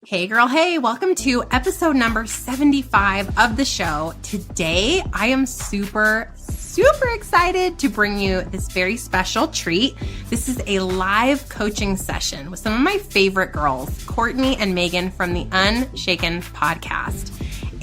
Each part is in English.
Hey girl, hey, welcome to episode number 75 of the show. Today, I am super excited to bring you this very special treat. This is a live coaching session with some of my favorite girls, Courtney and Megan from the Unshaken Podcast.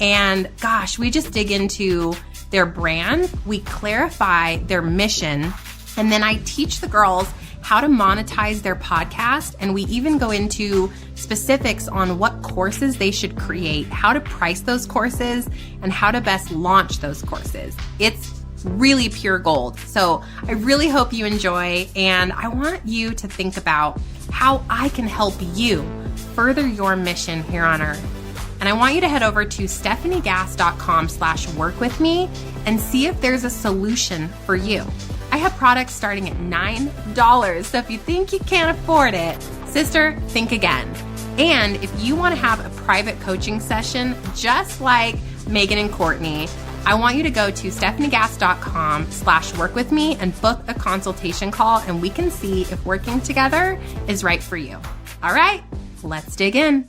And gosh, we just dig into their brand, we clarify their mission, and then I teach the girls how to monetize their podcast. And we even go into specifics on what courses they should create, how to price those courses, and how to best launch those courses. It's really pure gold. So I really hope you enjoy. And I want you to think about how I can help you further your mission here on earth. And I want you to head over to stefaniegass.com/workwithme and see if there's a solution for you. I have products starting at $9. So if you think you can't afford it, sister, think again. And if you want to have a private coaching session, just like Megan and Courtney, I want you to go to stefaniegass.com/workwithme and book a consultation call, and we can see if working together is right for you. All right, let's dig in.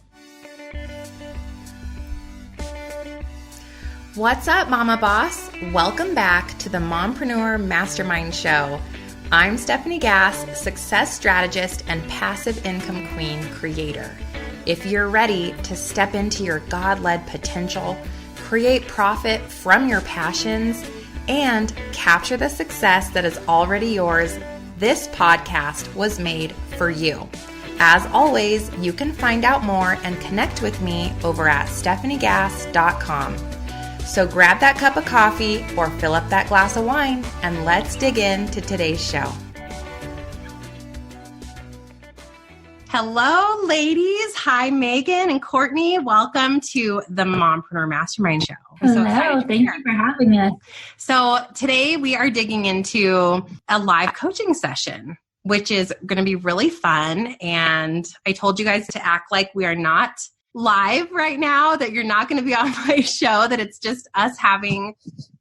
What's up, Mama Boss? Welcome back to the Mompreneur Mastermind Show. I'm Stephanie Gass, success strategist and passive income queen creator. If you're ready to step into your God-led potential, create profit from your passions, and capture the success that is already yours, this podcast was made for you. As always, you can find out more and connect with me over at stefaniegass.com. So grab that cup of coffee or fill up that glass of wine and let's dig into today's show. Hello, ladies. Hi, Megan and Courtney. Welcome to the Mompreneur Mastermind Show. Hello. Thank you for having us. So today we are digging into a live coaching session, which is going to be really fun. And I told you guys to act like we are not live right now, that you're not going to be on my show, that it's just us having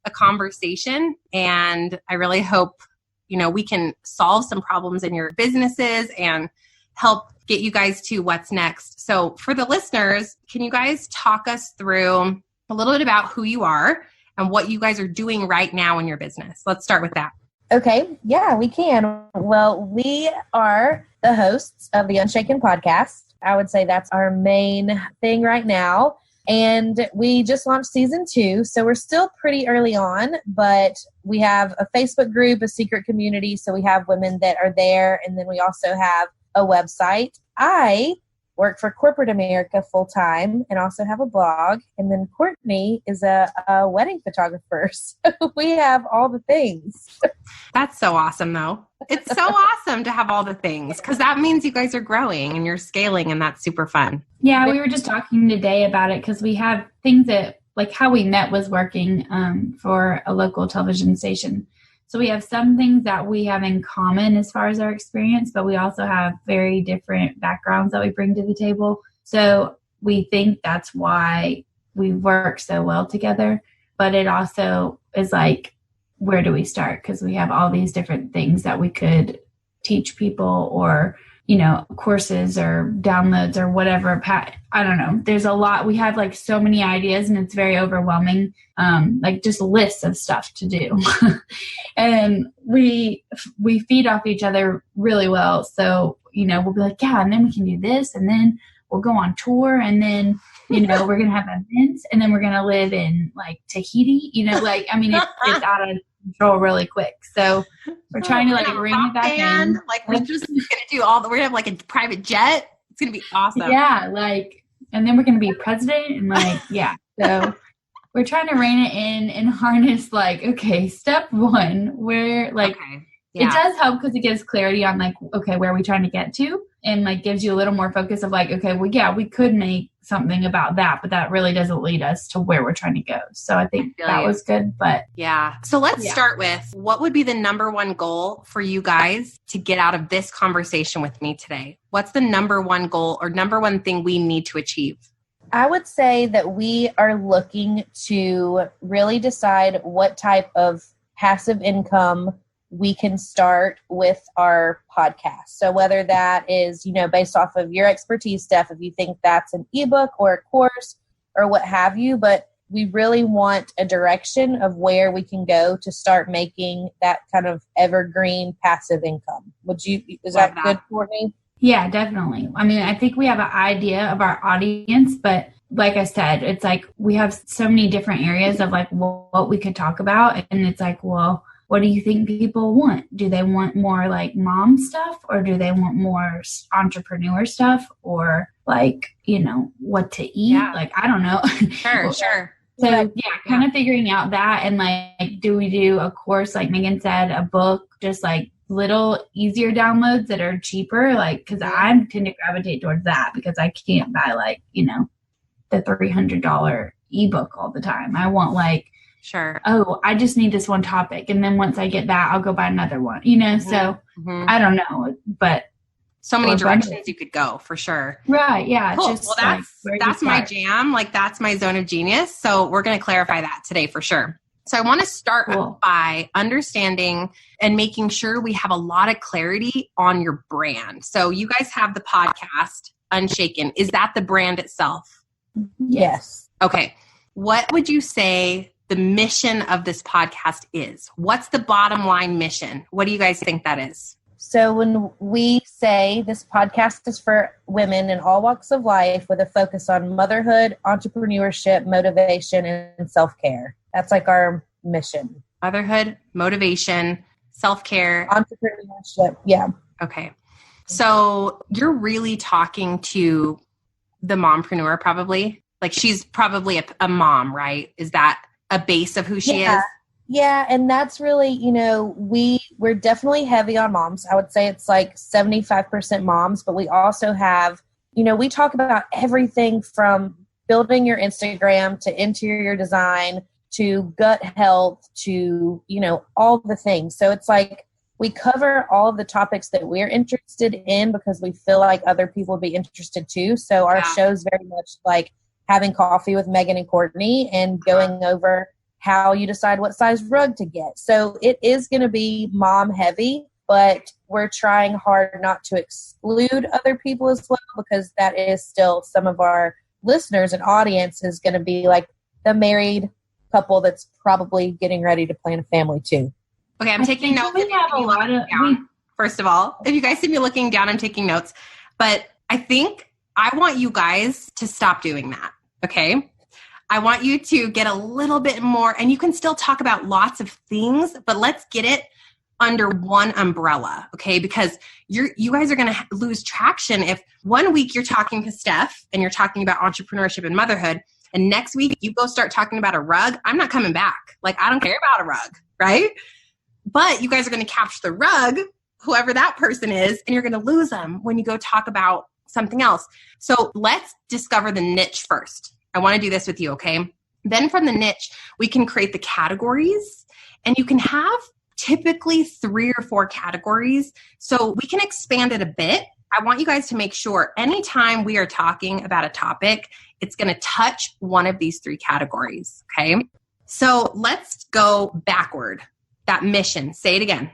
a conversation. And I really hope, we can solve some problems in your businesses and help get you guys to what's next. So for the listeners, can you guys talk us through a little bit about who you are and what you guys are doing right now in your business? Let's start with that. Okay. Yeah, we can. Well, we are the hosts of the Unshaken Podcast. I would say that's our main thing right now. And we just launched season 2. So we're still pretty early on, but we have a Facebook group, a secret community. So we have women that are there. And then we also have a website. I work for corporate America full time and also have a blog. And then Courtney is a wedding photographer. So we have all the things. That's so awesome, though. It's so awesome to have all the things, because that means you guys are growing and you're scaling, and that's super fun. Yeah, we were just talking today about it because we have things that, like how we met was working for a local television station. So we have some things that we have in common as far as our experience, but we also have very different backgrounds that we bring to the table. So we think that's why we work so well together. But it also is like, where do we start? Because we have all these different things that we could teach people, or, courses or downloads or whatever. I don't know. There's a lot. We have like so many ideas and it's very overwhelming. Like just lists of stuff to do. And we feed off each other really well. So, we'll be like, yeah, and then we can do this, and then we'll go on tour, and then, we're going to have events, and then we're going to live in like Tahiti, it's out of control really quick. So we're trying to like bring it back in. Like we're just going to do we're going to have like a private jet. It's going to be awesome. Yeah. And then we're going to be president and yeah. So we're trying to rein it in and harness okay, step 1, where it does help because it gives clarity on where are we trying to get to, and gives you a little more focus of okay, well, yeah, we could make something about that, but that really doesn't lead us to where we're trying to go. So I think that was good, but yeah. So let's start with, what would be the number one goal for you guys to get out of this conversation with me today? What's the number one goal or number one thing we need to achieve? I would say that we are looking to really decide what type of passive income we can start with our podcast. So whether that is, based off of your expertise, Stef, if you think that's an ebook or a course or what have you, but we really want a direction of where we can go to start making that kind of evergreen passive income. Is that good, Courtney? Yeah, definitely. I mean, I think we have an idea of our audience, but like I said, it's like we have so many different areas of like what we could talk about. And it's like, well, what do you think people want? Do they want more like mom stuff, or do they want more entrepreneur stuff, or like, what to eat? Yeah. Like, I don't know. Sure. So yeah, kind of figuring out that, and like, do we do a course, like Megan said, a book, just like little easier downloads that are cheaper? Like, cause I tend to gravitate towards that because I can't buy like, the $300 ebook all the time. I want like, sure. Oh, I just need this one topic. And then once I get that, I'll go buy another one, so I don't know, but so many directions you could go for sure. Right. Yeah. Cool. Just well, that's my jam. Like that's my zone of genius. So we're going to clarify that today for sure. So I want to start by understanding and making sure we have a lot of clarity on your brand. So you guys have the podcast Unshaken. Is that the brand itself? Yes. Okay. What would you say the mission of this podcast is? What's the bottom line mission? What do you guys think that is? So when we say this podcast is for women in all walks of life with a focus on motherhood, entrepreneurship, motivation, and self-care. That's like our mission. Motherhood, motivation, self-care. Entrepreneurship. Yeah. Okay. So you're really talking to the mompreneur probably? Like she's probably a mom, right? Is that a base of who she is? Yeah, and that's really, we're definitely heavy on moms. I would say it's like 75% moms, but we also have, we talk about everything from building your Instagram to interior design to gut health to, all the things. So it's like we cover all of the topics that we're interested in because we feel like other people would be interested too. So our show's very much like having coffee with Megan and Courtney and going over how you decide what size rug to get. So it is going to be mom heavy, but we're trying hard not to exclude other people as well, because that is still some of our listeners and audience is going to be like the married couple that's probably getting ready to plan a family too. Okay, I'm taking notes. We have a lot of, first of all, if you guys see me looking down, I'm taking notes. But I think I want you guys to stop doing that. Okay. I want you to get a little bit more, and you can still talk about lots of things, but let's get it under one umbrella. Okay. Because you guys are going to lose traction if 1 week you're talking to Stef and you're talking about entrepreneurship and motherhood, and next week you go start talking about a rug. I'm not coming back. Like, I don't care about a rug. Right. But you guys are going to capture the rug, whoever that person is, and you're going to lose them when you go talk about something else. So let's discover the niche first. I want to do this with you, okay? Then from the niche, we can create the categories, and you can have typically 3 or 4 categories. So we can expand it a bit. I want you guys to make sure anytime we are talking about a topic, it's going to touch one of these 3 categories, okay? So let's go backward. That mission. Say it again.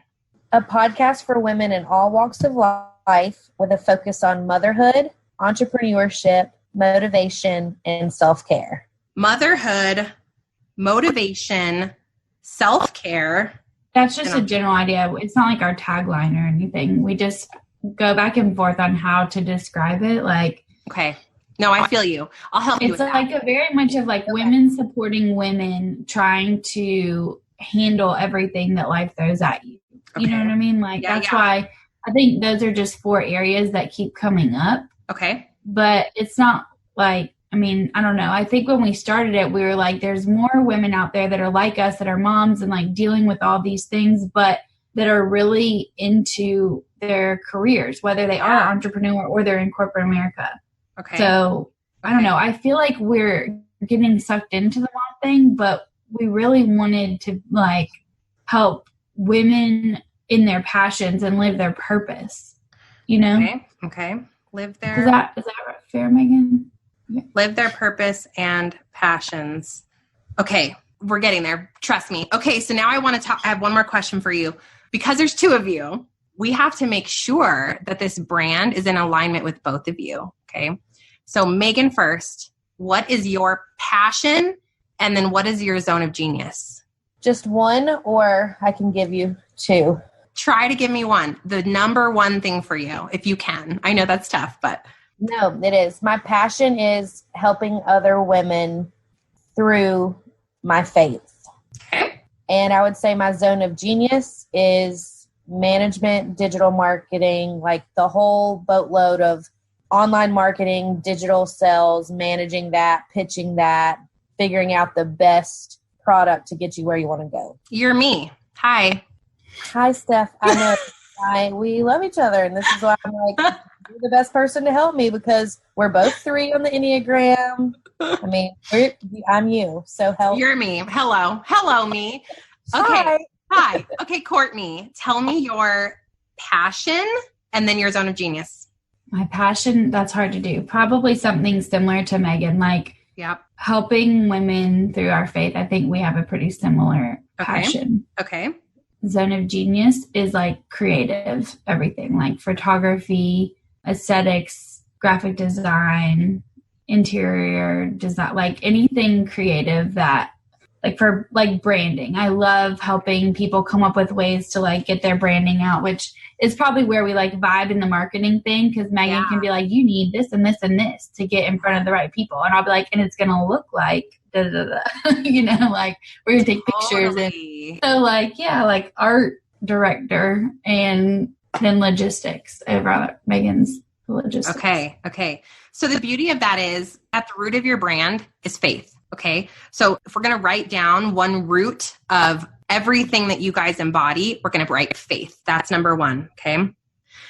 A podcast for women in all walks of life with a focus on motherhood, entrepreneurship, motivation, and self-care. Motherhood, motivation, self-care. That's just a general idea. It's not like our tagline or anything. We just go back and forth on how to describe it. Like, okay. No, I feel you. I'll help you with that. It's like a very much of like women supporting women, trying to handle everything that life throws at you. You know what I mean? Like, that's why I think those are just 4 areas that keep coming up. Okay. But it's not like, I mean, I don't know. I think when we started it, we were like, there's more women out there that are like us, that are moms and like dealing with all these things, but that are really into their careers, whether they are entrepreneur or they're in corporate America. Okay. So I don't know. I feel like we're getting sucked into the mom thing, but we really wanted to like help women in their passions and live their purpose, Okay. Live their... Is that fair, Megan? Live their purpose and passions. Okay. We're getting there. Trust me. Okay. So now I want to talk. I have one more question for you. because there's two of you, we have to make sure that this brand is in alignment with both of you. Okay. So Megan first, what is your passion? And then what is your zone of genius? Just one, or I can give you two. Try to give me one. The number one thing for you, if you can. I know that's tough, but. No, it is. My passion is helping other women through my faith. Okay. And I would say my zone of genius is management, digital marketing, like the whole boatload of online marketing, digital sales, managing that, pitching that, figuring out the best product to get you where you want to go. You're me. Hi. Hi, Stef. I know we love each other, and this is why I'm like, you're the best person to help me because we're both 3 on the Enneagram. I mean, I'm you, so help. You're me. Hello, me. Okay. Hi. Okay, Courtney, tell me your passion and then your zone of genius. My passion, that's hard to do. Probably something similar to Megan, like helping women through our faith. I think we have a pretty similar passion. Okay. Zone of genius is like creative, everything like photography, aesthetics, graphic design, interior design, like anything creative that like for like branding. I love helping people come up with ways to like get their branding out, which is probably where we like vibe in the marketing thing. Cause Megan can be like, you need this and this and this to get in front of the right people. And I'll be like, and it's going to look like, da, da, da. You know, like we're going to take pictures. And so like, like art director and then logistics over Megan's logistics. Okay. So the beauty of that is at the root of your brand is faith. Okay. So if we're going to write down one root of everything that you guys embody, we're going to write faith. That's number one. Okay.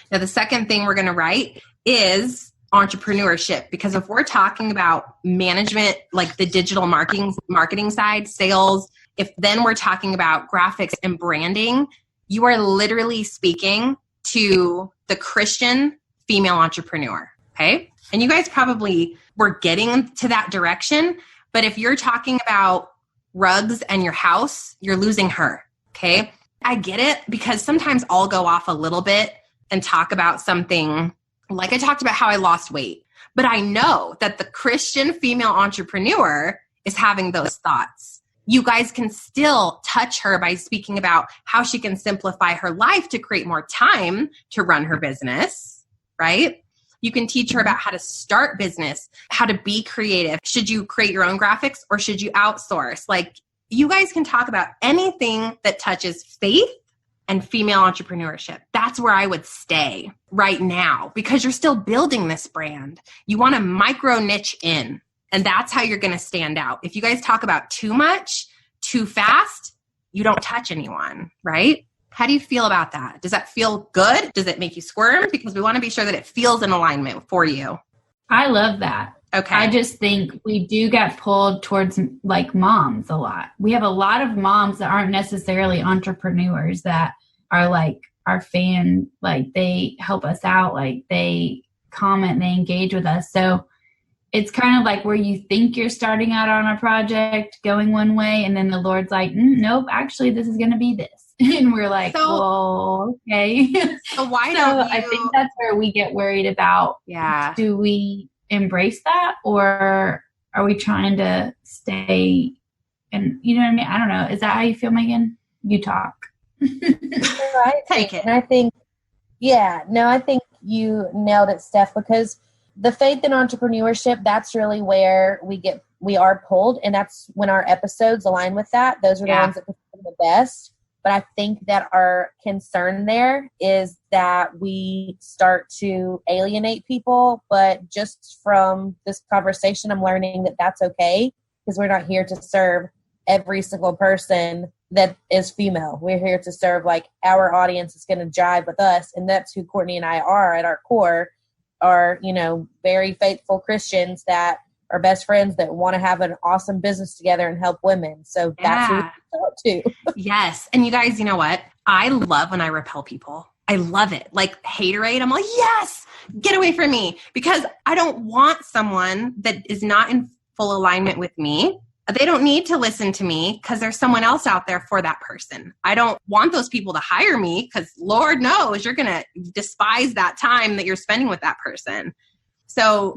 Now the second thing we're going to write is entrepreneurship, because if we're talking about management, like the digital marketing side, sales, if then we're talking about graphics and branding, you are literally speaking to the Christian female entrepreneur. Okay. And you guys probably were getting to that direction. But if you're talking about rugs and your house, you're losing her. Okay. I get it, because sometimes I'll go off a little bit and talk about something like I talked about how I lost weight. But I know that the Christian female entrepreneur is having those thoughts. You guys can still touch her by speaking about how she can simplify her life to create more time to run her business, right? You can teach her about how to start business, how to be creative. Should you create your own graphics or should you outsource? Like, you guys can talk about anything that touches faith and female entrepreneurship. That's where I would stay right now, because you're still building this brand. You want to micro niche in, and that's how you're going to stand out. If you guys talk about too much, too fast, you don't touch anyone, right? How do you feel about that? Does that feel good? Does it make you squirm? Because we want to be sure that it feels in alignment for you. I love that. Okay. I just think we do get pulled towards like moms a lot. We have a lot of moms that aren't necessarily entrepreneurs that are like our fan, like they help us out, like they comment, they engage with us. So it's kind of like where you think you're starting out on a project going one way, and then the Lord's like, nope, actually this is going to be this. And we're like, well, okay. So why don't you? I think that's where we get worried about. Yeah. Do we embrace that, or are we trying to stay? And you know what I mean? I don't know. Is that how you feel, Megan? You talk. Right. Take it. And I think, I think you nailed it, Stef, because the faith in entrepreneurship, that's really where we are pulled. And that's when our episodes align with that. Those are the ones that perform the best. But I think that our concern there is that we start to alienate people. But just from this conversation, I'm learning that that's okay, because we're not here to serve every single person that is female. We're here to serve like our audience is going to jive with us. And that's who Courtney and I are at our core, are, very faithful Christians that are best friends that want to have an awesome business together and help women. So that's who we talk to. Yes. And you guys, you know what? I love when I repel people. I love it. Like haterade. I'm like, yes, get away from me, because I don't want someone that is not in full alignment with me They don't need to listen to me because there's someone else out there for that person. I don't want those people to hire me because Lord knows you're going to despise that time that you're spending with that person. So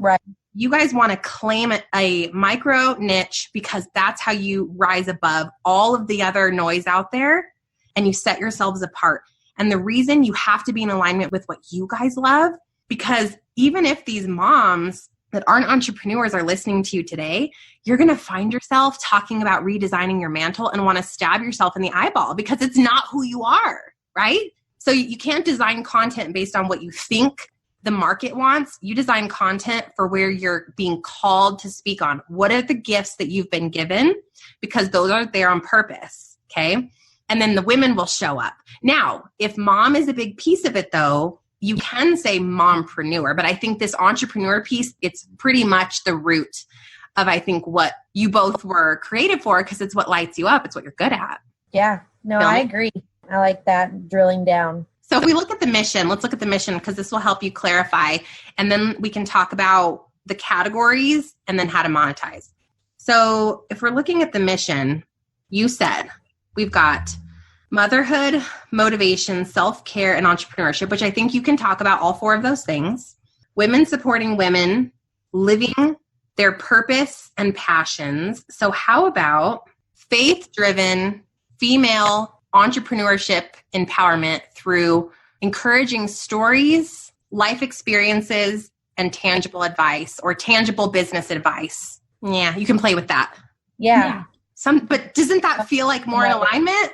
you guys want to claim a micro niche because that's how you rise above all of the other noise out there and you set yourselves apart. And the reason you have to be in alignment with what you guys love, because even if these moms that aren't entrepreneurs are listening to you today, you're going to find yourself talking about redesigning your mantle and want to stab yourself in the eyeball because it's not who you are, right? So you can't design content based on what you think the market wants. You design content for where you're being called to speak on. What are the gifts that you've been given? Because those are there on purpose, okay? And then the women will show up. Now, if mom is a big piece of it though, you can say mompreneur, but I think this entrepreneur piece, it's pretty much the root of, I think, what you both were created for because it's what lights you up. It's what you're good at. Yeah, no, I agree. I like that drilling down. So if we look at the mission, let's look at the mission because this will help you clarify. And then we can talk about the categories and then how to monetize. So if we're looking at the mission, you said we've got motherhood, motivation, self-care, and entrepreneurship, which I think you can talk about all four of those things. Women supporting women, living their purpose and passions. So how about faith-driven female entrepreneurship empowerment through encouraging stories, life experiences, and tangible advice or tangible business advice? Yeah, you can play with that. Yeah. But doesn't that feel like more in alignment?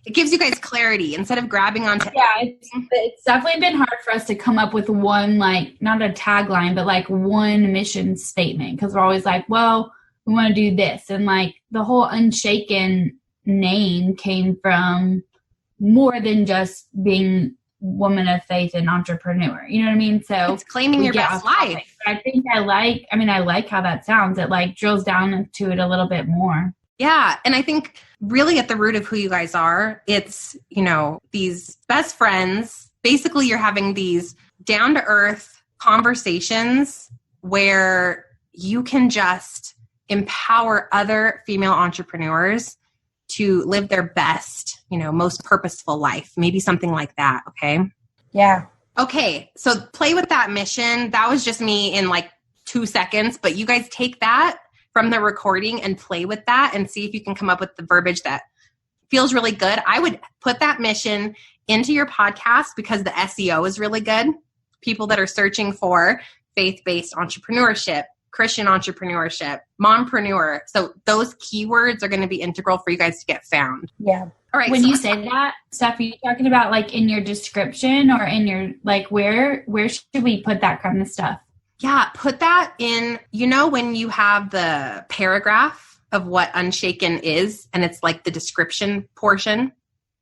It gives you guys clarity instead of grabbing onto. Yeah, it's definitely been hard for us to come up with one, like, not a tagline, but like one mission statement. Because we're always like, well, we want to do this. And like the whole Unshaken name came from more than just being woman of faith and entrepreneur. You know what I mean? So it's claiming your best life. I think I like how that sounds. It like drills down to it a little bit more. Yeah. And I think really at the root of who you guys are, it's, these best friends. Basically, you're having these down to earth conversations where you can just empower other female entrepreneurs to live their best, most purposeful life. Maybe something like that. Okay. Yeah. Okay. So play with that mission. That was just me in like 2 seconds, but you guys take that from the recording and play with that and see if you can come up with the verbiage that feels really good. I would put that mission into your podcast because the SEO is really good. People that are searching for faith-based entrepreneurship, Christian entrepreneurship, mompreneur. So those keywords are going to be integral for you guys to get found. Yeah. All right. When you say that, Stef, are you talking about like in your description or in your, like where should we put that kind of stuff? Yeah, put that in, when you have the paragraph of what Unshaken is, and it's like the description portion.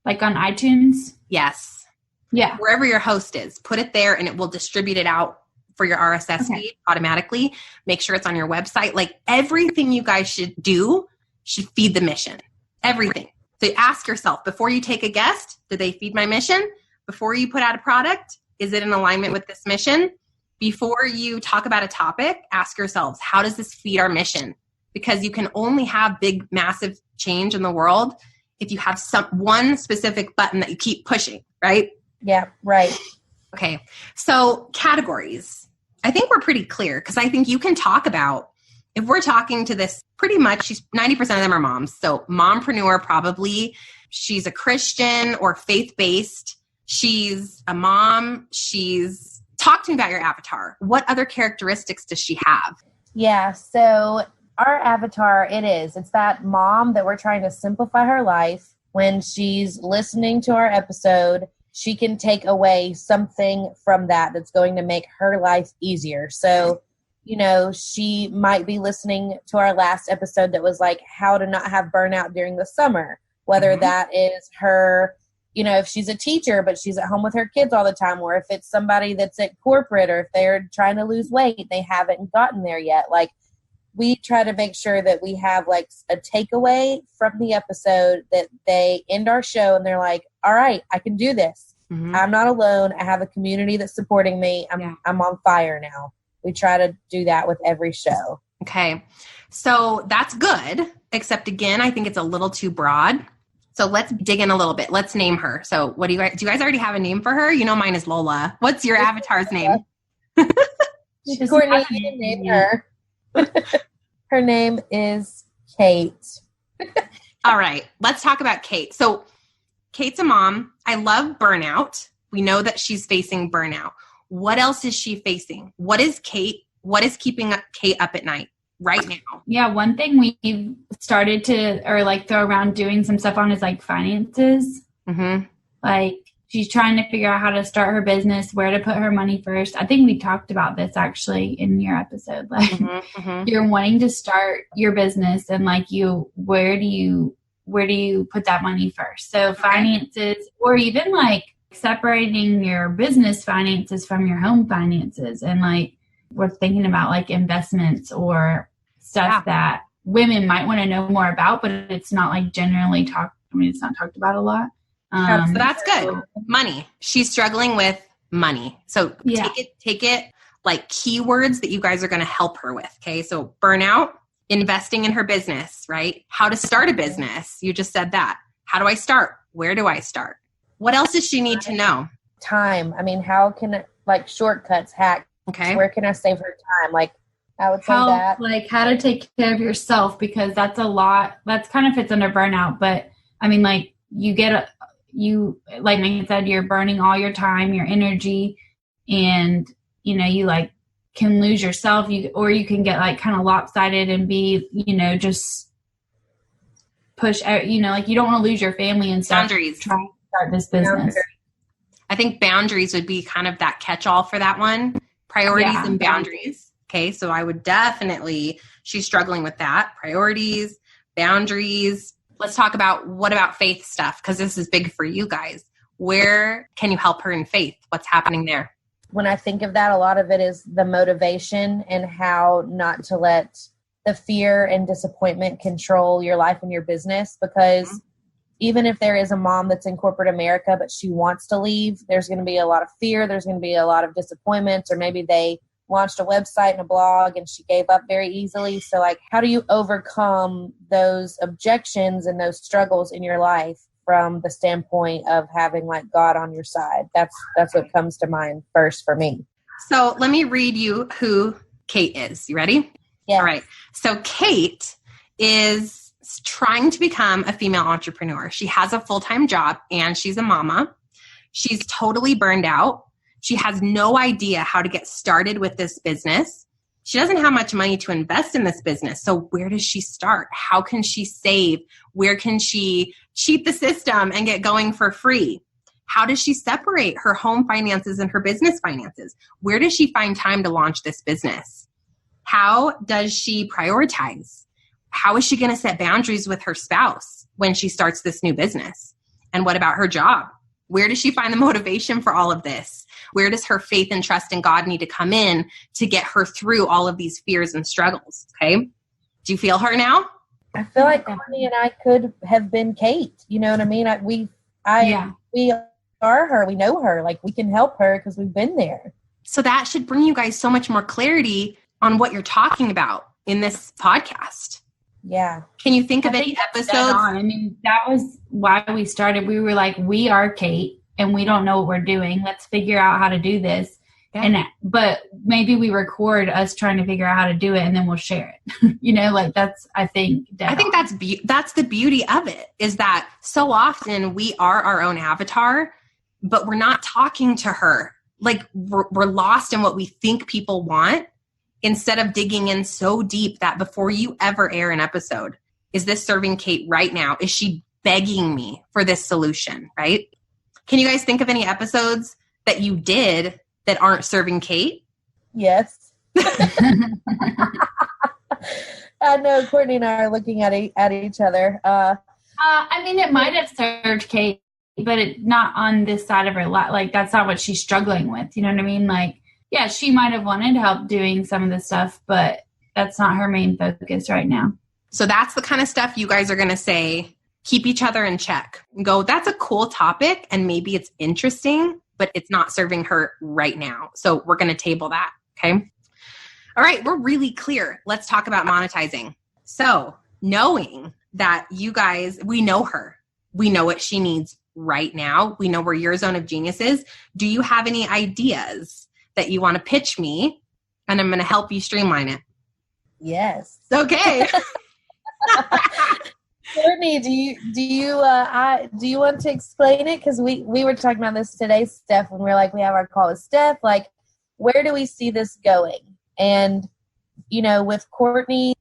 Like on iTunes? Yes. Yeah. Wherever your host is, put it there and it will distribute it out for your RSS feed automatically. Make sure it's on your website. Like everything you guys should do should feed the mission. Everything. So ask yourself, before you take a guest, do they feed my mission? Before you put out a product, is it in alignment with this mission? Before you talk about a topic, ask yourselves, how does this feed our mission? Because you can only have big, massive change in the world if you have one specific button that you keep pushing, right? Yeah, right. Okay. So categories. I think we're pretty clear because I think you can talk about, if we're talking to this, pretty much 90% of them are moms. So mompreneur, probably she's a Christian or faith-based. She's a mom. Talk to me about your avatar. What other characteristics does she have? Yeah. So our avatar, it's that mom that we're trying to simplify her life. When she's listening to our episode, she can take away something from that's going to make her life easier. So, she might be listening to our last episode that was like how to not have burnout during the summer, whether that is her, if she's a teacher, but she's at home with her kids all the time, or if it's somebody that's at corporate, or if they're trying to lose weight, they haven't gotten there yet. Like, we try to make sure that we have like a takeaway from the episode that they end our show and they're like, all right, I can do this. Mm-hmm. I'm not alone. I have a community that's supporting me. I'm on fire now. We try to do that with every show. Okay. So that's good. Except again, I think it's a little too broad. So let's dig in a little bit. Let's name her. So what do you guys already have a name for her? You know, mine is Lola. What's your avatar's name? Courtney, you can name her. Her name is Kate. All right. Let's talk about Kate. So Kate's a mom. I love burnout. We know that she's facing burnout. What else is she facing? What is keeping Kate up at night right now? Yeah, one thing we've started to, or like throw around doing some stuff on is like finances. Mm-hmm. Like she's trying to figure out how to start her business, where to put her money first. I think we talked about this actually in your episode. Like you're wanting to start your business and like where do you put that money first? So finances, or even like separating your business finances from your home finances. And like we're thinking about like investments or stuff that women might want to know more about, but it's not like generally it's not talked about a lot. So that's good. Money. She's struggling with money. So take it like keywords that you guys are going to help her with. Okay. So burnout, investing in her business, right? How to start a business. You just said that. How do I start? Where do I start? What else does she need to know? Time. I mean, how can like shortcuts, hacks? Okay. Where can I save her time? Like I would say that. Like how to take care of yourself, because that's a lot. That's kind of fits under burnout. But I mean, like like Megan said, you're burning all your time, your energy, and you like can lose yourself. Or you can get like kind of lopsided and be, just push out, like you don't want to lose your family and stuff. Boundaries. Trying to start this business. I think boundaries would be kind of that catch-all for that one. Priorities and boundaries. Okay. So I would definitely, she's struggling with that. Priorities, boundaries. Let's talk about what about faith stuff? Because this is big for you guys. Where can you help her in faith? What's happening there? When I think of that, a lot of it is the motivation and how not to let the fear and disappointment control your life and your business. Because even if there is a mom that's in corporate America, but she wants to leave, there's going to be a lot of fear. There's going to be a lot of disappointments, or maybe they launched a website and a blog and she gave up very easily. So like, how do you overcome those objections and those struggles in your life from the standpoint of having like God on your side? That's what comes to mind first for me. So let me read you who Kate is. You ready? Yeah. All right. So Kate is trying to become a female entrepreneur. She has a full-time job and she's a mama. She's totally burned out. She has no idea how to get started with this business. She doesn't have much money to invest in this business. So where does she start? How can she save? Where can she cheat the system and get going for free? How does she separate her home finances and her business finances? Where does she find time to launch this business? How does she prioritize? How is she going to set boundaries with her spouse when she starts this new business? And what about her job? Where does she find the motivation for all of this? Where does her faith and trust in God need to come in to get her through all of these fears and struggles? Okay. Do you feel her now? I feel like Courtney and I could have been Kate. You know what I mean? We are her. We know her. Like we can help her because we've been there. So that should bring you guys so much more clarity on what you're talking about in this podcast. Yeah. Can you think of any episodes? I mean, that was why we started. We were like, we are Kate and we don't know what we're doing. Let's figure out how to do this. Yeah. But maybe we record us trying to figure out how to do it and then we'll share it. That's, I think that's the beauty of it, is that so often we are our own avatar, but we're not talking to her. Like we're lost in what we think people want, instead of digging in so deep that before you ever air an episode, is this serving Kate right now? Is she begging me for this solution, right? Can you guys think of any episodes that you did that aren't serving Kate? Yes. I know Courtney and I are looking at each other. It might have served Kate, but not on this side of her life. Like, that's not what she's struggling with. You know what I mean? Like, yeah, she might have wanted help doing some of this stuff, but that's not her main focus right now. So that's the kind of stuff you guys are going to say, keep each other in check. Go, that's a cool topic and maybe it's interesting, but it's not serving her right now. So we're going to table that. Okay. All right, we're really clear. Let's talk about monetizing. So knowing that you guys, we know her. We know what she needs right now. We know where your zone of genius is. Do you have any ideas that you want to pitch me? And I'm going to help you streamline it. Yes. Okay. Courtney, do you want to explain it? Because we were talking about this today, Steph, when we were like, we have our call with Steph. Like, where do we see this going? And, you know, with Courtney's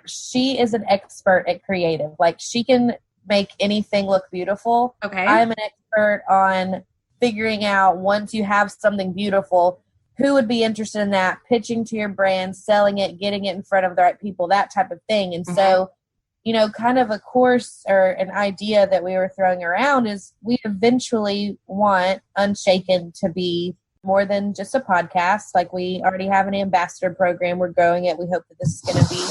she is an expert at creative. Like, she can make anything look beautiful. Okay. I'm an expert on figuring out, once you have something beautiful, who would be interested in that, pitching to your brand, selling it, getting it in front of the right people, that type of thing. And so, you know, kind of a course or an idea that we were throwing around is we eventually want Unshaken to be more than just a podcast. Like, we already have an ambassador program. We're growing it. We hope that this is going to be,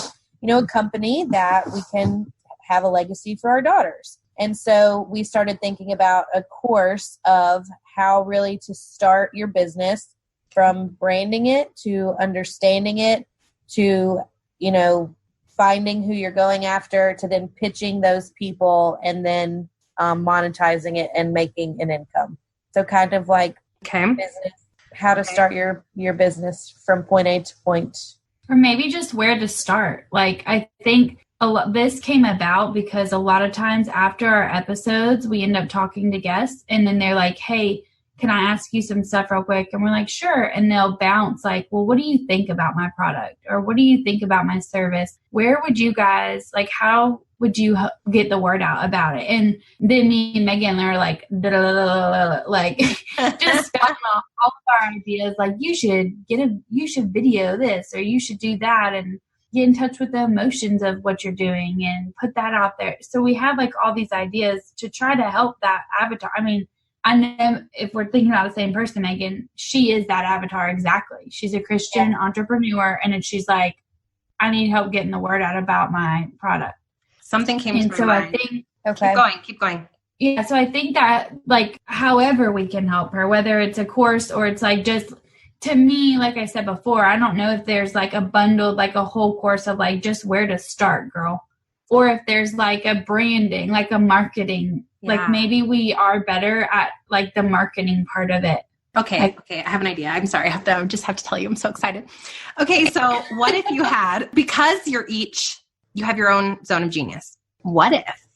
you know, a company that we can have a legacy for our daughters. And so we started thinking about a course of how really to start your business, from branding it to understanding it to, you know, finding who you're going after, to then pitching those people, and then monetizing it and making an income. So kind of like business, how to start your business from point A to point. Or maybe just where to start. Like, I think this came about because a lot of times after our episodes, we end up talking to guests, and then they're like, hey, can I ask you some stuff real quick? And we're like, sure. And they'll bounce like, well, what do you think about my product? Or what do you think about my service? Where would you guys, like, how would you get the word out about it? And then me and Megan are like, like just spouting off all of our ideas. Like, you should video this, or you should do that, and get in touch with the emotions of what you're doing and put that out there. So we have like all these ideas to try to help that avatar. I mean, I know if we're thinking about the same person, Megan, she is that avatar exactly. She's a Christian entrepreneur, and then she's like, I need help getting the word out about my product. Something came to my mind. I think, keep going. Yeah, so I think that, like, however we can help her, whether it's a course or it's like just, to me, like I said before, I don't know if there's like a bundled, like a whole course of like just where to start, girl. Or if there's like a branding, like a marketing, like maybe we are better at like the marketing part of it. Okay. I have an idea. I'm sorry. I just have to tell you, I'm so excited. Okay. So what if you had, because you have your own zone of genius. What if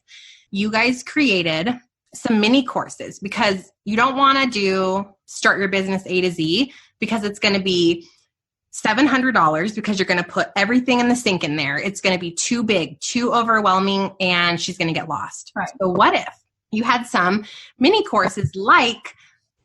you guys created some mini courses, because you don't want to start your business A to Z, because it's going to be $700 because you're going to put everything in the sink in there. It's going to be too big, too overwhelming, and she's going to get lost. Right. So what if you had some mini courses like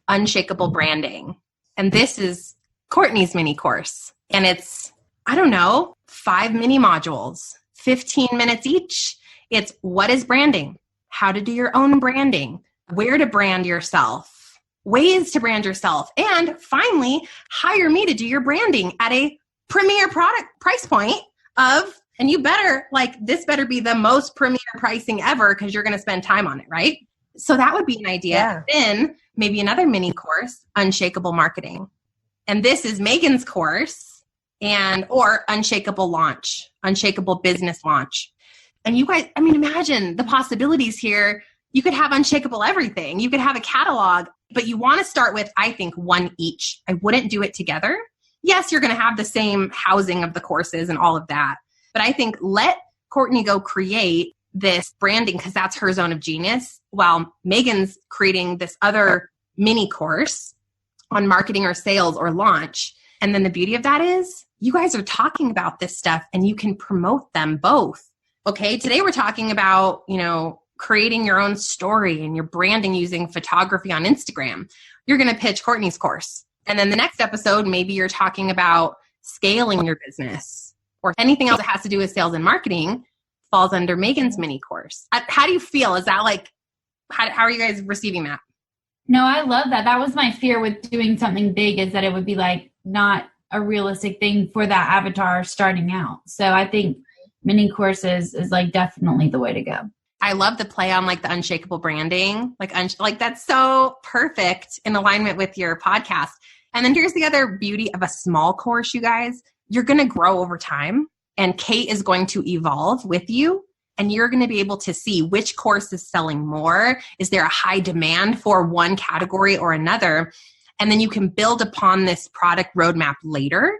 Unshakeable branding? And this is Courtney's mini course. And it's, 5 mini modules, 15 minutes each. It's what is branding, how to do your own branding, where to brand yourself, ways to brand yourself, and finally, hire me to do your branding at a premier product price point and you better, this better be the most premier pricing ever, because you're going to spend time on it, right? So that would be an idea. Yeah. Then maybe another mini course, Unshakeable marketing. And this is Megan's course, or Unshakeable launch, Unshakeable business launch. And you guys, imagine the possibilities here. You could have Unshakeable everything. You could have a catalog, but you want to start with, I think, one each. I wouldn't do it together. Yes, you're going to have the same housing of the courses and all of that. But I think let Courtney go create this branding, because that's her zone of genius, while Megan's creating this other mini course on marketing or sales or launch. And then the beauty of that is you guys are talking about this stuff and you can promote them both. Okay, today we're talking about, creating your own story and your branding using photography on Instagram. You're going to pitch Courtney's course. And then the next episode, maybe you're talking about scaling your business, or anything else that has to do with sales and marketing falls under Megan's mini course. How do you feel? Is that how are you guys receiving that? No, I love that. That was my fear with doing something big, is that it would be not a realistic thing for that avatar starting out. So I think mini courses is definitely the way to go. I love the play on the Unshakeable branding. That's so perfect in alignment with your podcast. And then here's the other beauty of a small course, you guys. you're going to grow over time, and Kate is going to evolve with you, and you're going to be able to see which course is selling more. Is there a high demand for one category or another? And then you can build upon this product roadmap later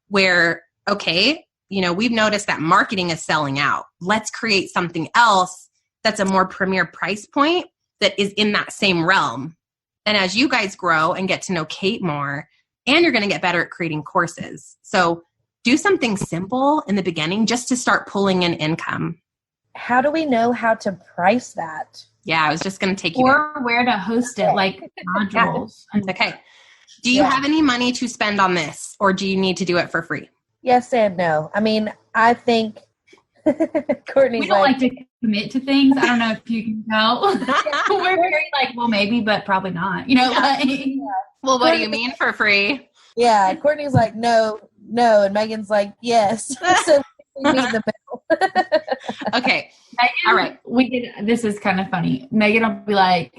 where, okay, we've noticed that marketing is selling out. Let's create something else that's a more premier price point that is in that same realm. And as you guys grow and get to know Kate more, and you're going to get better at creating courses. So do something simple in the beginning just to start pulling in income. How do we know how to price that? Yeah, I was just going to take you or there. Where to host it, like modules. Okay. Do you have any money to spend on this, or do you need to do it for free? Yes and no. I mean, I think Courtney's we don't like to commit to things. I don't know if you can tell. We're very well, maybe, but probably not. Well, what do you mean for free? Yeah, Courtney's like, no, and Megan's like, yes. So we meet in the middle. Okay. Megan, all right. This is kind of funny. Megan will be like,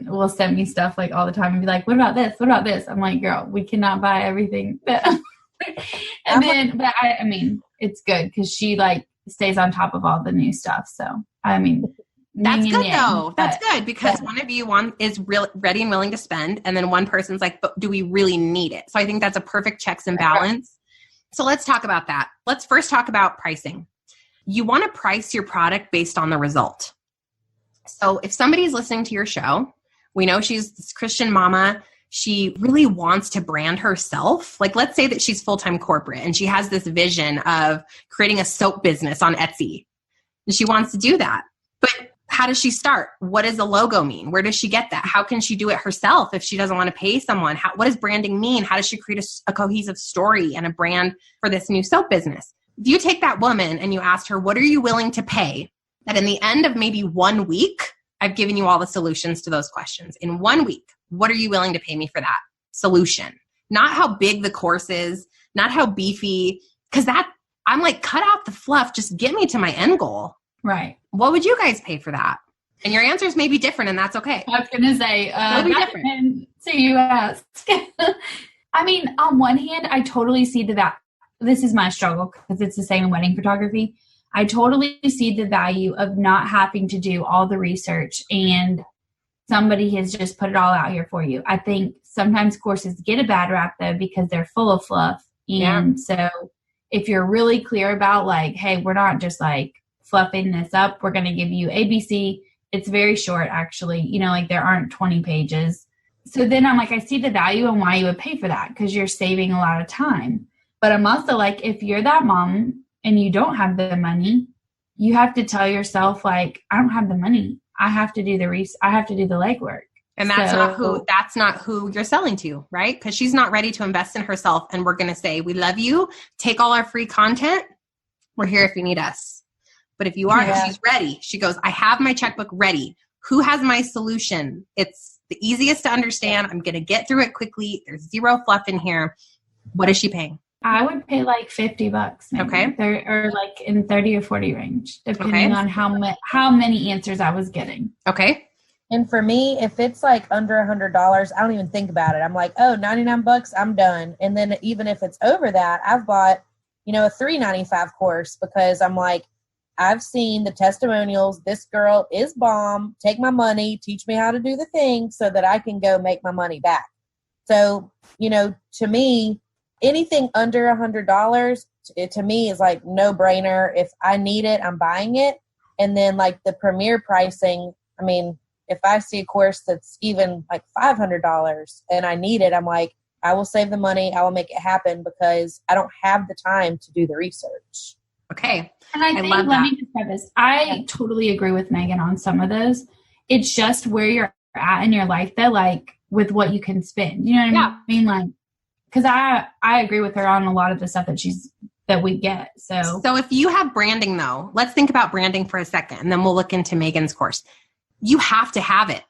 will send me stuff all the time and be like, what about this? What about this? I'm like, girl, we cannot buy everything. And then, but I mean, it's good because she stays on top of all the new stuff. So, I mean, that's good though. That's good because one of you is ready and willing to spend. And then one person's like, but do we really need it? So I think that's a perfect checks and balance. So let's talk about that. Let's first talk about pricing. You want to price your product based on the result. So if somebody's listening to your show, we know she's this Christian mama. She really wants to brand herself. Let's say that she's full-time corporate and she has this vision of creating a soap business on Etsy. And she wants to do that. But how does she start? What does the logo mean? Where does she get that? How can she do it herself if she doesn't want to pay someone? What does branding mean? How does she create a cohesive story and a brand for this new soap business? If you take that woman and you ask her, what are you willing to pay? That in the end of maybe 1 week, I've given you all the solutions to those questions. In 1 week, what are you willing to pay me for that solution? Not how big the course is, not how beefy, because I'm like, cut out the fluff, just get me to my end goal. Right. What would you guys pay for that? And your answers may be different, and that's okay. I was going to say, it'll be different. So you asked. I mean, on one hand, I totally see that. This is my struggle because it's the same in wedding photography. I totally see the value of not having to do all the research and somebody has just put it all out here for you. I think sometimes courses get a bad rap though because they're full of fluff. And so if you're really clear about hey, we're not just fluffing this up. We're going to give you ABC. It's very short actually. There aren't 20 pages. So then I'm I see the value and why you would pay for that because you're saving a lot of time. But I'm also if you're that mom and you don't have the money, you have to tell yourself I don't have the money. I have to do I have to do the legwork. And that's not who you're selling to, right? Because she's not ready to invest in herself. And we're going to say, we love you. Take all our free content. We're here if you need us. But if you are, she's ready. She goes, I have my checkbook ready. Who has my solution? It's the easiest to understand. I'm going to get through it quickly. There's zero fluff in here. What is she paying? I would pay $50 maybe. Okay. Or in 30 or 40 range, depending on how many answers I was getting. Okay. And for me, if it's under $100, I don't even think about it. I'm like, oh, $99, I'm done. And then even if it's over that, I've bought, a $3.95 course because I'm I've seen the testimonials. This girl is bomb. Take my money, teach me how to do the thing so that I can go make my money back. So, to me, anything under $100, to me is no brainer. If I need it, I'm buying it. And then the premier pricing, I mean, if I see a course that's even $500 and I need it, I'm I will save the money. I will make it happen because I don't have the time to do the research. Okay. And I think, let me just preface, I totally agree with Megan on some of those. It's just where you're at in your life though, with what you can spend. You know what I mean? Because I agree with her on a lot of the stuff that we get. So if you have branding though, let's think about branding for a second and then we'll look into Megan's course. You have to have it.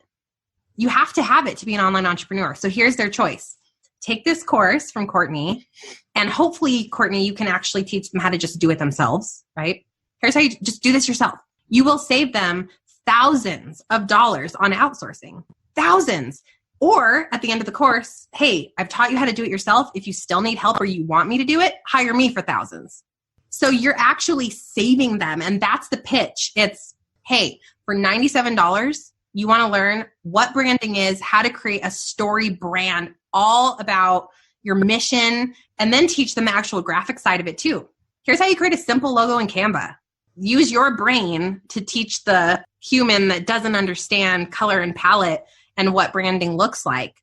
You have to have it to be an online entrepreneur. So here's their choice. Take this course from Courtney and hopefully, Courtney, you can actually teach them how to just do it themselves, right? Here's how you just do this yourself. You will save them thousands of dollars on outsourcing. Thousands. Or at the end of the course, hey, I've taught you how to do it yourself. If you still need help or you want me to do it, hire me for thousands. So you're actually saving them. And that's the pitch. It's, hey, for $97, you want to learn what branding is, how to create a story brand, all about your mission, and then teach them the actual graphic side of it too. Here's how you create a simple logo in Canva. Use your brain to teach the human that doesn't understand color and palette and what branding looks like.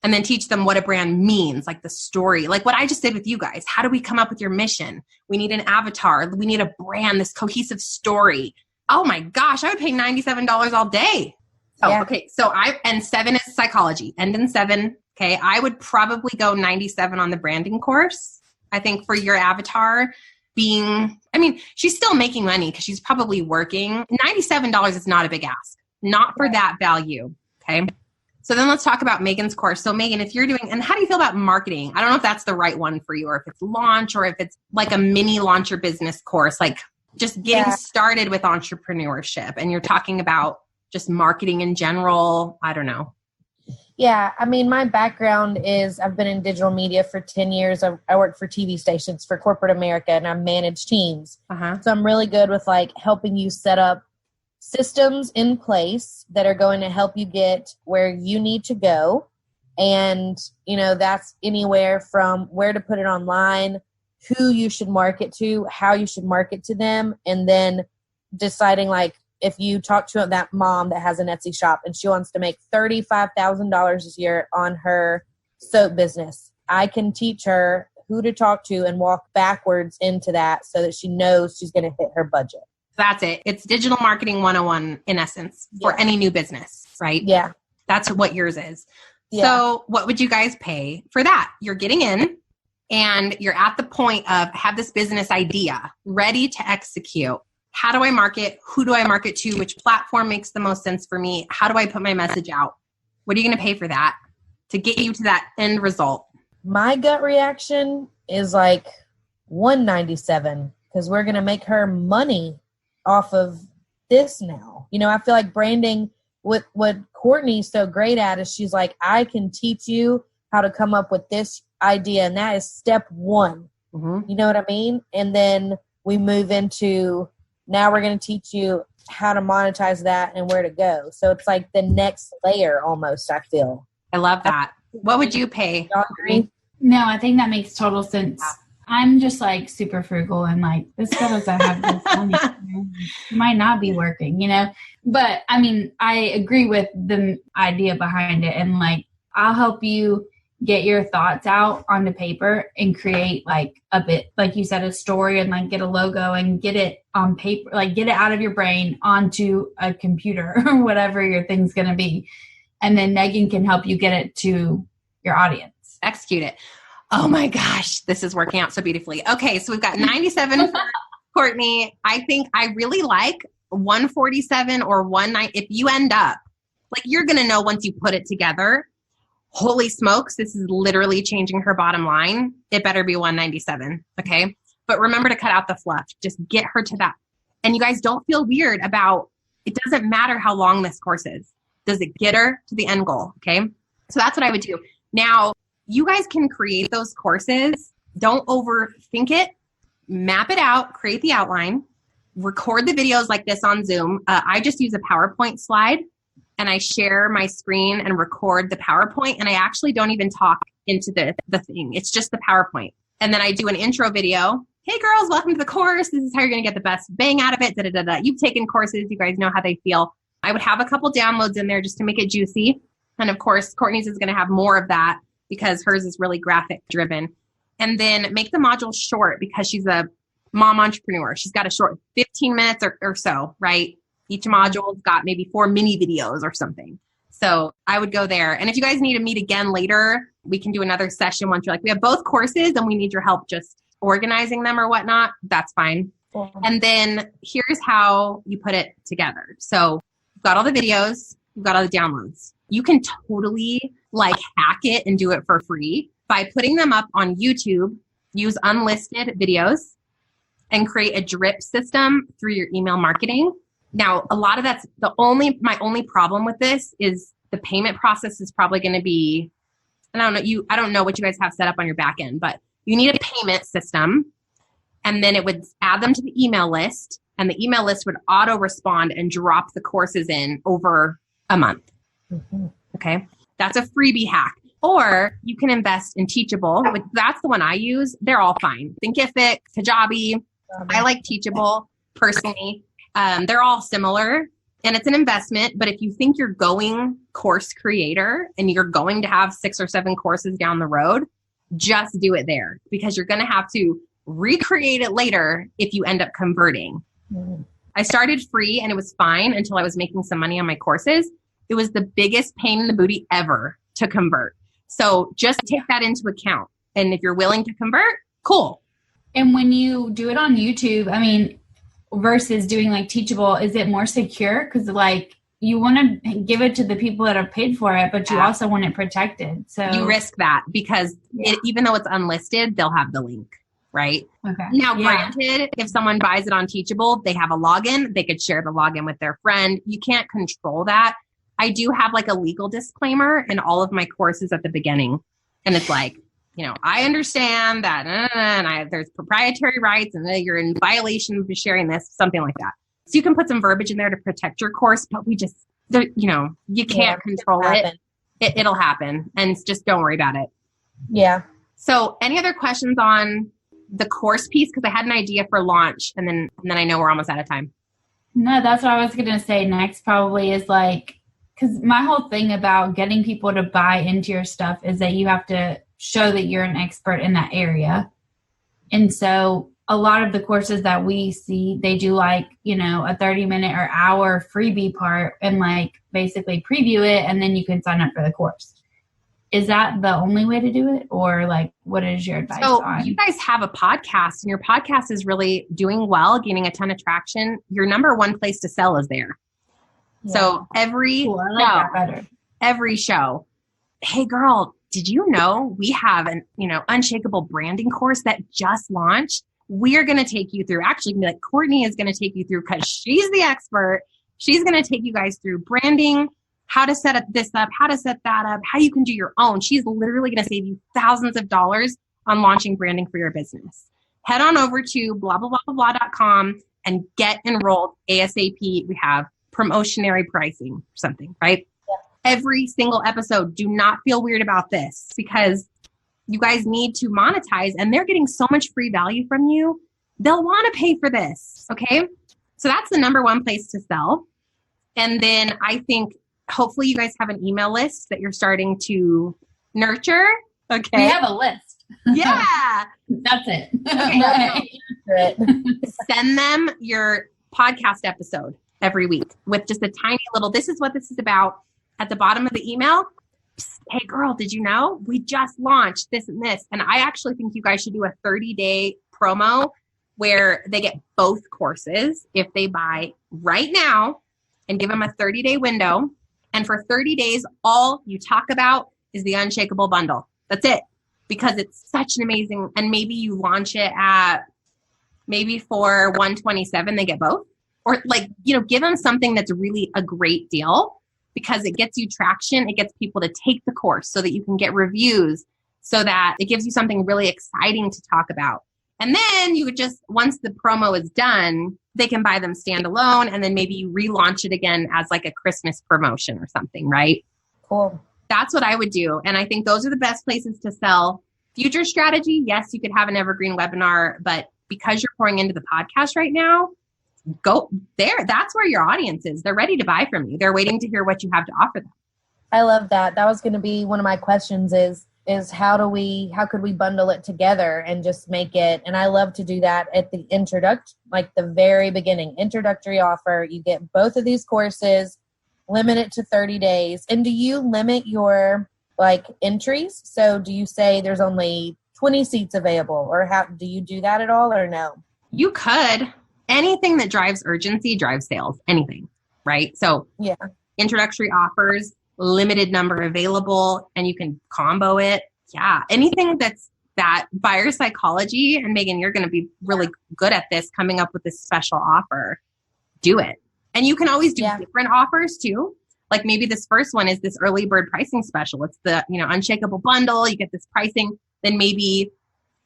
And then teach them what a brand means, like the story, like what I just did with you guys. How do we come up with your mission? We need an avatar. We need a brand, this cohesive story. Oh my gosh, I would pay $97 all day. Oh, yeah. Okay. So and 7 is psychology. End in 7. Okay. I would probably go 97 on the branding course. I think for your avatar she's still making money because she's probably working. $97 is not a big ask, not for that value. Okay. So then let's talk about Megan's course. So Megan, if you're doing, and how do you feel about marketing? I don't know if that's the right one for you, or if it's launch, or if it's like a mini launch your business course, like just getting started with entrepreneurship. And you're talking about just marketing in general. I don't know. Yeah. I mean, my background is I've been in digital media for 10 years. I worked for TV stations for corporate America, and I manage teams. So I'm really good with like helping you set up systems in place that are going to help you get where you need to go. And, that's anywhere from where to put it online, who you should market to, how you should market to them, and then deciding like if you talk to that mom that has an Etsy shop and she wants to make $35,000 this year on her soap business, I can teach her who to talk to and walk backwards into that so that she knows she's going to hit her budget. That's it. It's digital marketing 101 in essence for any new business, right? Yeah. That's what yours is. Yeah. So what would you guys pay for that? You're getting in and you're at the point of have this business idea ready to execute. How do I market? Who do I market to? Which platform makes the most sense for me? How do I put my message out? What are you going to pay for that to get you to that end result? My gut reaction is like $197 because we're going to make her money off of this now. I feel like branding, what Courtney's so great at is she's like, I can teach you how to come up with this idea. And that is step 1. You know what I mean? And then we move into, now we're going to teach you how to monetize that and where to go. So it's like the next layer almost, I feel. I love that. What would you pay? Y'all agree? No, I think that makes total sense. I'm just like super frugal and like, this girl doesn't have this money. It might not be working, But I mean, I agree with the idea behind it. And like, I'll help you get your thoughts out onto paper and create like a bit, like you said, a story, and like get a logo and get it on paper, like get it out of your brain onto a computer or whatever your thing's going to be. And then Megan can help you get it to your audience. Execute it. Oh my gosh, this is working out so beautifully. Okay, so we've got 97 for Courtney. I think I really like 147 or 19. If you end up, like you're going to know once you put it together, holy smokes, this is literally changing her bottom line. It better be 197, okay? But remember to cut out the fluff. Just get her to that. And you guys don't feel weird about, it doesn't matter how long this course is. Does it get her to the end goal, okay? So that's what I would do. Now, you guys can create those courses. Don't overthink it. Map it out. Create the outline. Record the videos like this on Zoom. I just use a PowerPoint slide, and I share my screen and record the PowerPoint, and I actually don't even talk into the thing. It's just the PowerPoint. And then I do an intro video. Hey, girls, welcome to the course. This is how you're going to get the best bang out of it. Da-da-da-da. You've taken courses. You guys know how they feel. I would have a couple downloads in there just to make it juicy. And, of course, Courtney's is going to have more of that, because hers is really graphic driven. And then make the module short because she's a mom entrepreneur. She's got a short 15 minutes or so, right? Each module's got maybe 4 mini videos or something. So I would go there. And if you guys need to meet again later, we can do another session once you're like, we have both courses and we need your help just organizing them or whatnot. That's fine. Cool. And then here's how you put it together. So you've got all the videos, you've got all the downloads. You can totally like hack it and do it for free by putting them up on YouTube, use unlisted videos, and create a drip system through your email marketing. Now, a lot of that's my only problem with this is The payment process is probably going to be, and I don't know what you guys have set up on your back end, but you need a payment system. And then it would add them to the email list, and the email list would auto respond and drop the courses in over a month. Mm-hmm. Okay. That's a freebie hack. Or you can invest in Teachable. That's the one I use. They're all fine. Thinkific, Kajabi. I like Teachable personally. They're all similar, and it's an investment. But if you think you're going course creator and you're going to have 6 or 7 courses down the road, just do it there, because you're going to have to recreate it later if you end up converting. Mm-hmm. I started free and it was fine until I was making some money on my courses. It was the biggest pain in the booty ever to convert. So just take that into account. And if you're willing to convert, cool. And when you do it on YouTube, I mean, versus doing like Teachable, is it more secure? Because like you want to give it to the people that have paid for it, but you also want it protected. So you risk that because even though it's unlisted, they'll have the link, right? Okay. Now, granted, if someone buys it on Teachable, they have a login. They could share the login with their friend. You can't control that. I do have like a legal disclaimer in all of my courses at the beginning. And it's like, I understand that and there's proprietary rights and you're in violation of sharing this, something like that. So you can put some verbiage in there to protect your course, but you can't control it. It'll happen, and just don't worry about it. Yeah. So any other questions on the course piece? Because I had an idea for launch, and then I know we're almost out of time. No, that's what I was going to say next probably is like, because my whole thing about getting people to buy into your stuff is that you have to show that you're an expert in that area. And so a lot of the courses that we see, they do like, a 30-minute or hour freebie part and like basically preview it, and then you can sign up for the course. Is that the only way to do it? Or like, what is your advice on? You guys have a podcast, and your podcast is really doing well, gaining a ton of traction. Your number one place to sell is there. Yeah. So every show, hey girl, did you know we have an Unshakeable branding course that just launched? We are going to take you through. Actually, like Courtney is going to take you through because she's the expert. She's going to take you guys through branding, how to set this up, how to set that up, how you can do your own. She's literally going to save you thousands of dollars on launching branding for your business. Head on over to blah.com and get enrolled ASAP. We have promotionary pricing or something, right? Yeah. Every single episode, do not feel weird about this because you guys need to monetize, and they're getting so much free value from you. They'll want to pay for this. Okay. So that's the number one place to sell. And then I think hopefully you guys have an email list that you're starting to nurture. Okay. We have a list. Yeah. That's it. Okay. Send them your podcast episode every week with just a tiny little, this is what this is about at the bottom of the email. Hey girl, did you know we just launched this and this? And I actually think you guys should do a 30-day promo where they get both courses if they buy right now, and give them a 30-day window. And for 30 days, all you talk about is the Unshakeable bundle. That's it. Because it's such an amazing, and maybe you launch it at maybe for $127, they get both. Or give them something that's really a great deal, because it gets you traction. It gets people to take the course so that you can get reviews, so that it gives you something really exciting to talk about. And then you would just, once the promo is done, they can buy them standalone, and then maybe you relaunch it again as like a Christmas promotion or something, right? Cool. That's what I would do. And I think those are the best places to sell. Future strategy, yes, you could have an evergreen webinar, but because you're pouring into the podcast right now, go there. That's where your audience is. They're ready to buy from you. They're waiting to hear what you have to offer them. I love that. That was going to be one of my questions is how could we bundle it together and just make it, and I love to do that at the the very beginning, introductory offer. You get both of these courses, limit it to 30 days. And do you limit your entries? So do you say there's only 20 seats available, or how do you do that at all, or no? You could. Anything that drives urgency drives sales, anything, right? So yeah, introductory offers, limited number available, and you can combo it. Yeah, anything that's that buyer psychology, and Megan, you're going to be really good at this, coming up with this special offer. Do it. And you can always do different offers too. Like maybe this first one is this early bird pricing special. It's the, Unshakeable bundle. You get this pricing. Then maybe,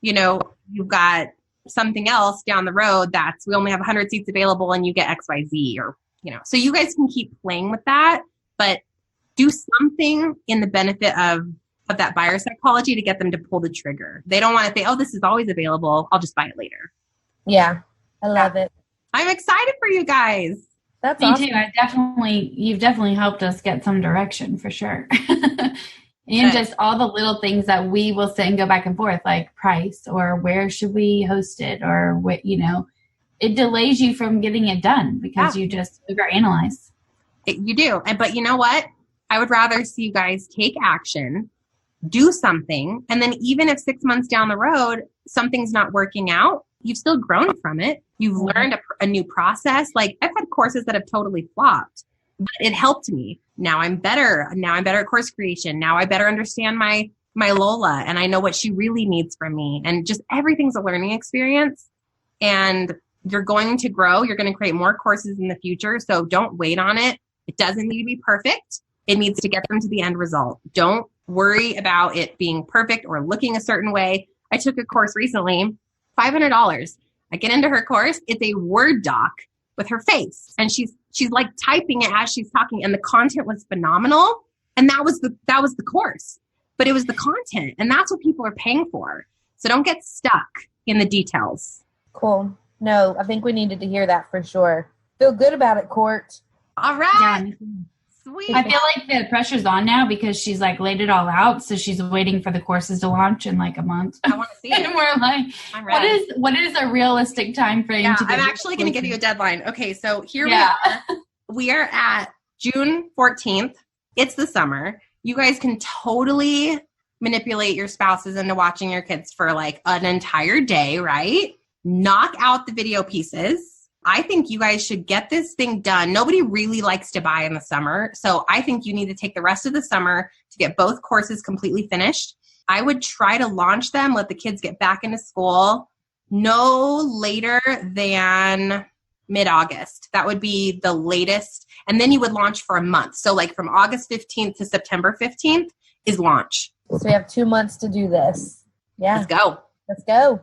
you've got something else down the road that's, we only have 100 seats available and you get XYZ or, so you guys can keep playing with that, but do something in the benefit of that buyer psychology to get them to pull the trigger. They don't want to say, oh, this is always available, I'll just buy it later. Yeah, I love it. I'm excited for you guys. That's Me awesome. too. You've definitely helped us get some direction for sure. And just all the little things that we will sit and go back and forth, like price or where should we host it or what, it delays you from getting it done because you just overanalyze. You do. But you know what? I would rather see you guys take action, do something, and then even if 6 months down the road, something's not working out, you've still grown from it. You've learned a new process. Like I've had courses that have totally flopped, but it helped me. Now I'm better. Now I'm better at course creation. Now I better understand my Lola and I know what she really needs from me. And just everything's a learning experience and you're going to grow. You're going to create more courses in the future. So don't wait on it. It doesn't need to be perfect. It needs to get them to the end result. Don't worry about it being perfect or looking a certain way. I took a course recently, $500. I get into her course. It's a Word doc with her face. And she's like typing it as she's talking. And the content was phenomenal. And that was the course. But it was the content. And that's what people are paying for. So don't get stuck in the details. Cool. No, I think we needed to hear that for sure. Feel good about it, Court. All right. Yeah. Sweet. I feel like the pressure's on now because she's like laid it all out. So she's waiting for the courses to launch in like a month. I want to see it. And we're like, what is a realistic time frame? Yeah, to get I'm actually going to give you a deadline. Okay, so here Yeah. we are. We are at June 14th. It's the summer. You guys can totally manipulate your spouses into watching your kids for like an entire day, right? Knock out the video pieces. I think you guys should get this thing done. Nobody really likes to buy in the summer. So I think you need to take the rest of the summer to get both courses completely finished. I would try to launch them, let the kids get back into school no later than mid-August. That would be the latest. And then you would launch for a month. So like from August 15th to September 15th is launch. So we have 2 months to do this. Yeah. Let's go. Let's go.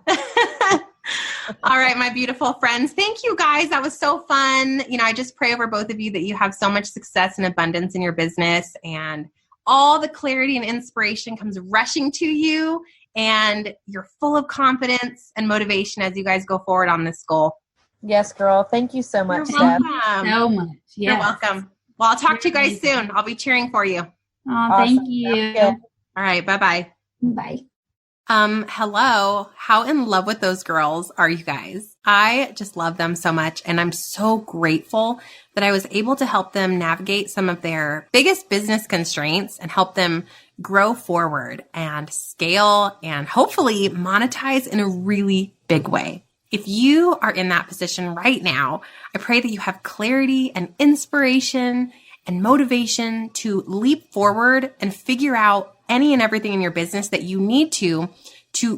All right, my beautiful friends. Thank you guys. That was so fun. I just pray over both of you that you have so much success and abundance in your business and all the clarity and inspiration comes rushing to you and you're full of confidence and motivation as you guys go forward on this goal. Yes, girl. Thank you so much, You're Stef. welcome. So much. Yes. You're welcome. Well, I'll talk to you guys soon. I'll be cheering for you. Oh, Awesome. thank you. Yeah. All right. Bye-bye. Bye. Hello. How in love with those girls are you guys? I just love them so much. And I'm so grateful that I was able to help them navigate some of their biggest business constraints and help them grow forward and scale and hopefully monetize in a really big way. If you are in that position right now, I pray that you have clarity and inspiration and motivation to leap forward and figure out any and everything in your business that you need to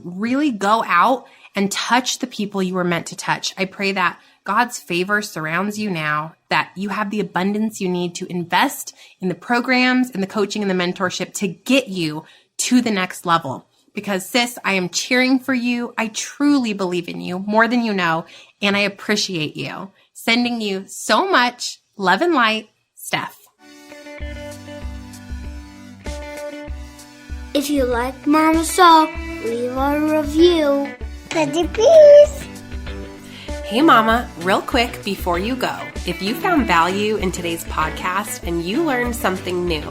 really go out and touch the people you were meant to touch. I pray that God's favor surrounds you now, that you have the abundance you need to invest in the programs and the coaching and the mentorship to get you to the next level. Because sis, I am cheering for you. I truly believe in you more than you know, and I appreciate you. Sending you so much love and light, Stef. If you like Mama's Talk, leave a review. Pretty please. Hey mama, real quick before you go, if you found value in today's podcast and you learned something new,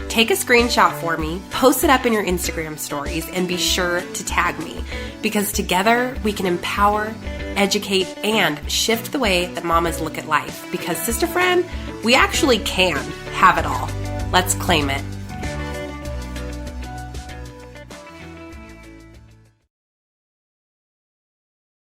take a screenshot for me, post it up in your Instagram stories, and be sure to tag me because together we can empower, educate, and shift the way that mamas look at life because sister friend, we actually can have it all. Let's claim it.